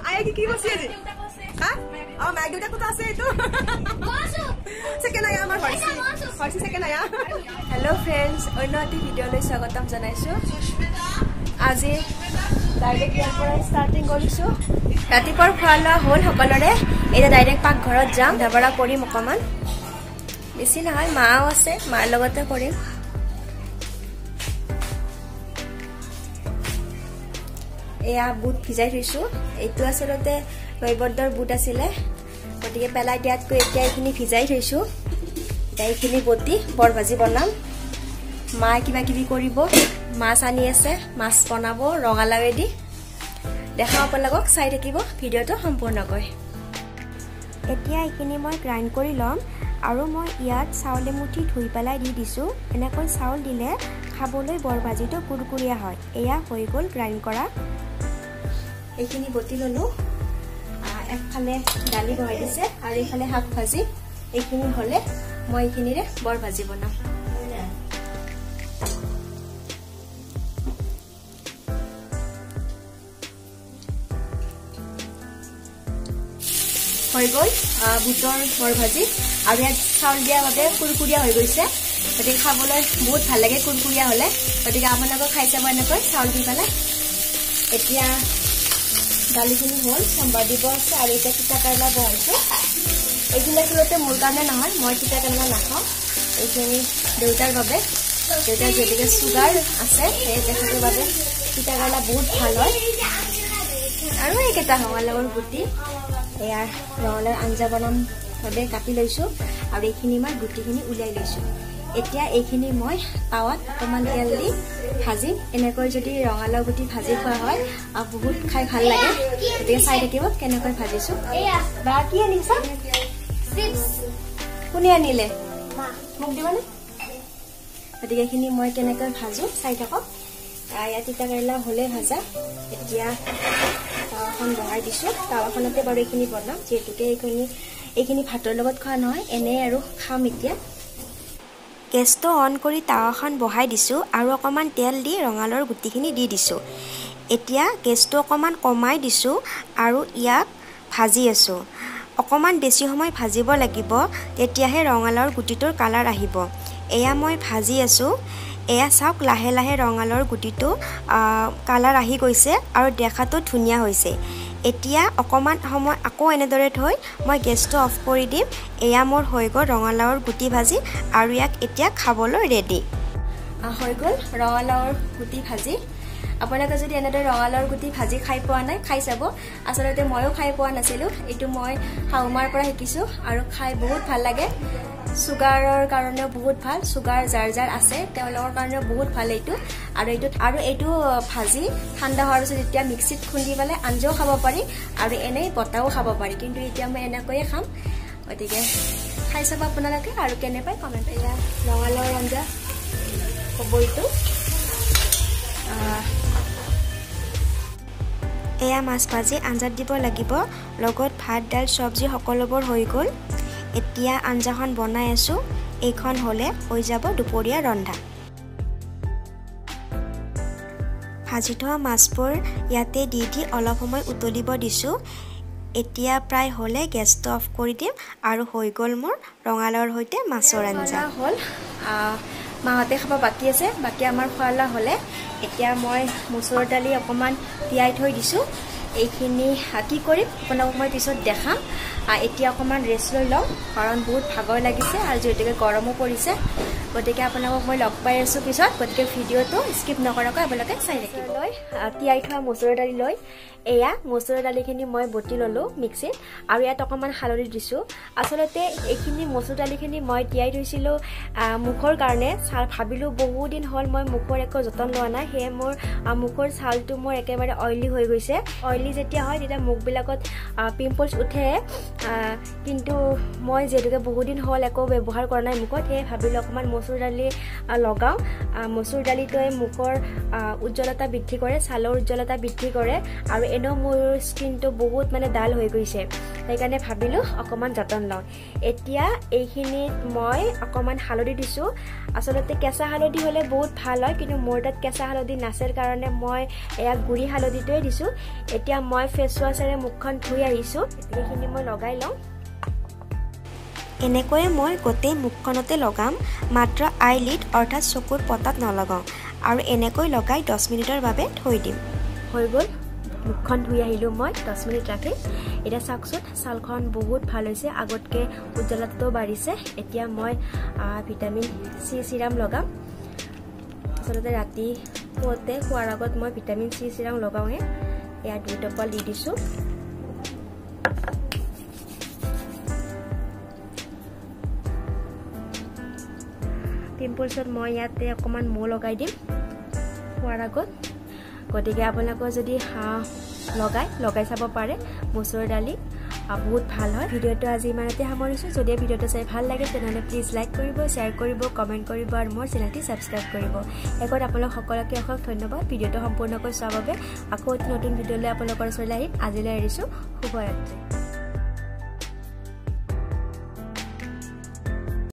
আই কি বসি আজি হা ও মাই দুটা কথা আছে এটো সেকেন্ড আয়া আমার হইছে সেকেন্ড আয়া হেল্লো फ्रेंड्स অন্যটি ভিডিও লৈ স্বাগতম জনাইছো আজি ডাইৰেক্ট ইয়াৰ পৰা ষ্টাৰ্টিং কৰিছো ৰাতিপুৱাৰ খোৱা হ'ল সকলৰে এটা ডাইৰেক্ট পাক ঘৰত যাম ধাবৰা কৰিম অকমান বেছি নহয় মাও আছে মাৰ লগতে কৰিম এয়া বুট ভিজাই থৈছো এইটো আসলতে নৈবদ্যৰ বুট আছিলে গতিকে পেলাই দিয়াতকৈ এতিয়া এইখিনি ভিজাই থৈছো এইখিনি বটি বৰ ভাজি বনাম মা কিবা কিবি কৰিব মাছ আনি আছে মাছ বনাব ৰঙালাওৱেদি দেখাও আপোনালোকক চাই থাকিব ভিডিওটো সম্পূৰ্ণকৈ এতিয়া এইখিনি মই গ্ৰাইণ্ড কৰি লম আৰু মই ইয়াত চাউল এমুঠি ধুই পেলাই দি দিছো এনেকৈ চাউল দিলে খাবলৈ বৰ ভাজিটো কুৰকুৰিয়া হয় এয়া হৈ গ'ল গ্ৰাইণ্ড কৰা এইখিনি বটি ললো একফালে ডালি বহাই দিছে আৰু এইফালে শাক ভাজি এইখিনি হলে মই এইখিনিৰে বৰ ভাজি বনাম হৈ গ'ল বুটৰ বৰ ভাজি আৰু ইয়াত চাউল দিয়াৰ বাবে কুৰকুৰিয়া হৈ গৈছে গতিকে খাবলৈ বহুত ভাল লাগে কুৰকুৰিয়া হলে গতিকে আপোনালোকে খাই চাব এনেকৈ চাউল দি পেলাই এতিয়া ডালিখিনি হ'ল সম্বাৰ দিব আছে আৰু এতিয়া তিতা কেৰেলা বহাইছো এইখিনি আচলতে মোৰ কাৰণে নহয় মই তিতা কেৰেলা নাখাওঁ এইখিনি দেউতাৰ বাবে দেউতাৰ যদিকে চুগাৰ আছে সেই তেখেতৰ বাবে তিতা কেৰেলা বহুত ভাল হয় আৰু এইকেইটা ৰঙালাওৰ গুটি এয়া ৰঙালাওৰ আঞ্জা বনাম বাবে কাটি লৈছো আৰু এইখিনি মই গুটিখিনি উলিয়াই লৈছো এতিয়া এইখিনি মই তাৱাত অকমান তেল দি ভাজিম এনেকৈ যদি ৰঙালাও গুটি ভাজি খোৱা হয় বহুত খাই ভাল লাগে গতিকে চাই থাকিব কেনেকৈ ভাজিছো বা কি আনিছা চিপছ কোনে আনিলে মোক দিবানে গতিকে এইখিনি মই কেনেকৈ ভাজো চাই থাকক ইয়াত তিতা কেৰেলা হ'লে ভাজা এতিয়া তাৱাখন বহাই দিছো তাৱাখনতে বাৰু এইখিনি বনাম যিহেতুকে এইখিনি ভাতৰ লগত খোৱা নহয় এনে আৰু খাম এতিয়া গেছটো অন কৰি তাৱাখন বহাই দিছো আৰু অকমান তেল দি ৰঙালাওৰ গুটিখিনি দি দিছো এতিয়া গেছটো অকমান কমাই দিছো আৰু ইয়াক ভাজি আছো অকমান বেছি সময় ভাজিব লাগিব তেতিয়াহে ৰঙালাওৰ গুটিটোৰ কালাৰ আহিব এয়া মই ভাজি আছো এয়া চাওক লাহে লাহে ৰঙালাওৰ গুটিটো কালাৰ আহি গৈছে আৰু দেখাটো ধুনীয়া হৈছে এতিয়া অকমান সময় আকৌ এনেদৰে থৈ মই গেছটো অফ কৰি দিম এয়া মোৰ হৈ গ'ল ৰঙালাওৰ গুটি ভাজি আৰু ইয়াক এতিয়া খাবলৈ ৰেডি হৈ গ'ল ৰঙালাওৰ গুটি ভাজি আপোনালোকে যদি এনেদৰে ৰঙালাওৰ গুটি ভাজি খাই পোৱা নাই খাই চাব আচলতে ময়ো খাই পোৱা নাছিলো এইটো মই শাহুমাৰ পৰা শিকিছো আৰু খাই বহুত ভাল লাগে সুগাৰৰ কাৰণে বহুত ভাল সুগাৰ যাৰ আছে তেওঁলোকৰ কাৰণে বহুত ভাল এইটো আৰু এইটো ভাজি ঠাণ্ডা হোৱাৰ পিছত এতিয়া মিক্সিত খুন্দি পেলাই আঞ্জাও খাব পাৰি আৰু এনেই বটাও খাব পাৰি কিন্তু এতিয়া মই এনেকৈয়ে খাম গতিকে খাই চাব আপোনালোকে আৰু কেনে পায় কমেণ্ট এয়া ৰঙালাওৰ আঞ্জা হ'ব এইটো এয়া মাছ ভাজি আঞ্জাত দিব লাগিব লগত ভাত দাল চব্জি সকলোবোৰ হৈ গ'ল এতিয়া আঞ্জাখন বনাই আছো এইখন হলে হৈ যাব দুপৰীয়া ৰন্ধা ভাজি থোৱা মাছবোৰ ইয়াতে দি অলপ সময় উতলিব দিছো এতিয়া প্ৰায় হলে গেছটো অফ কৰি দিম আৰু হৈ গ'ল মোৰ ৰঙালাওৰ সৈতে মাছৰ আঞ্জা হ'ল মাহঁতে খাব বাকি আছে বাকি আমাৰ খোৱালা হলে এতিয়া মই মচুৰ দালি অকমান তিয়াই থৈ দিছো এইখিনি কি কৰিম আপোনাক মই পিছত দেখাম এতিয়া অকমান ৰেষ্ট লৈ লওঁ কাৰণ বহুত ভাগৰ লাগিছে আৰু যেতিয়াকে গৰমো পৰিছে গতিকে আপোনাক মই লগ পাই আছো পিছত গতিকে ভিডিওটো স্কিপ নকৰাকৈ আপোনালোকে চাই থাকিব তিয়াই থোৱা মচুৰ দালি লৈ এয়া মচুৰ দালিখিনি মই বটি ললো মিক্সিত আৰু ইয়াত অকমান হালধি দিছো আসলতে এইখিনি মচুৰ দালিখিনি মই তিয়াই থৈছিলো মুখৰ কাৰণে ভাবিলো বহুত দিন হ'ল মই মুখৰ একো যতন লোৱা নাই হে মোৰ মুখৰ ছালটো মোৰ একেবাৰে অইলি হৈ গৈছে অইলি যেতিয়া হয় তেতিয়া মুখবিলাকত পিম্পলছ উঠে কিন্তু মই যেহেতুকে বহুত দিন হ'ল একো ব্যৱহাৰ কৰা নাই মুখত হে ভাবিলো অকমান মচুৰ দালি লগাও মচুৰ দালিটোৱে মুখৰ উজ্জ্বলতা বৃদ্ধি কৰে ছালৰ উজ্জ্বলতা বৃদ্ধি কৰে আৰু এনো মোৰ স্কিনটো বহুত মানে ডাল হৈ গৈছে সেইকাৰণে ভাবিলোঁ অকণমান যতন লওঁ এতিয়া এইখিনিত মই অকণমান হালধি দিছোঁ আচলতে কেঁচা হালধি হ'লে বহুত ভাল হয় কিন্তু মোৰ তাত কেঁচা হালধি নাছিল কাৰণে মই এয়া গুড়ি হালধিটোৱে দিছোঁ এতিয়া মই ফেচ ৱাছেৰে মুখখন ধুই আহিছোঁ এইখিনি মই লগাই লওঁ এনেকৈয়ে মই গোটেই মুখখনতে লগাম মাত্ৰ আইলিড অৰ্থাৎ চকুৰ পতাত নলগাওঁ আৰু এনেকৈ লগাই 10 মিনিটৰ বাবে থৈ দিম হৈ গ'ল মুখখন ধুই আহিলোঁ মই 10 মিনিট ৰাখি এতিয়া চাওকচোন ছালখন বহুত ভাল হৈছে আগতকৈ উজ্জ্বলতাও বাঢ়িছে এতিয়া মই ভিটামিন চি চিৰাম লগাম আচলতে ৰাতি শোৱাৰ আগত মই ভিটামিন চি চিৰাম লগাওঁহে এয়া 2 টোপাল দি দিছোঁ পিম্পলছত মই ইয়াতে অকণমান মৌ লগাই দিম খোৱাৰ আগত গতিকে আপোনালোকৰ যদি লগাই চাব পাৰে মচুৰ দালি বহুত ভাল হয় ভিডিঅ'টো আজি ইমানতে সামৰিছোঁ যদি ভিডিঅ'টো চাই ভাল লাগে তেনেহ'লে প্লিজ লাইক কৰিব শ্বেয়াৰ কৰিব কমেণ্ট কৰিব আৰু মোৰ চেনেলটি ছাবস্ক্ৰাইব কৰিব শেষত আপোনালোক সকলোকে অশেষ ধন্যবাদ ভিডিঅ'টো সম্পূৰ্ণকৈ চোৱাৰ বাবে আকৌ নতুন ভিডিঅ'লৈ আপোনালোকৰ ওচৰলৈ আহিম আজিলৈ এৰিছোঁ শুভৰাত্ৰি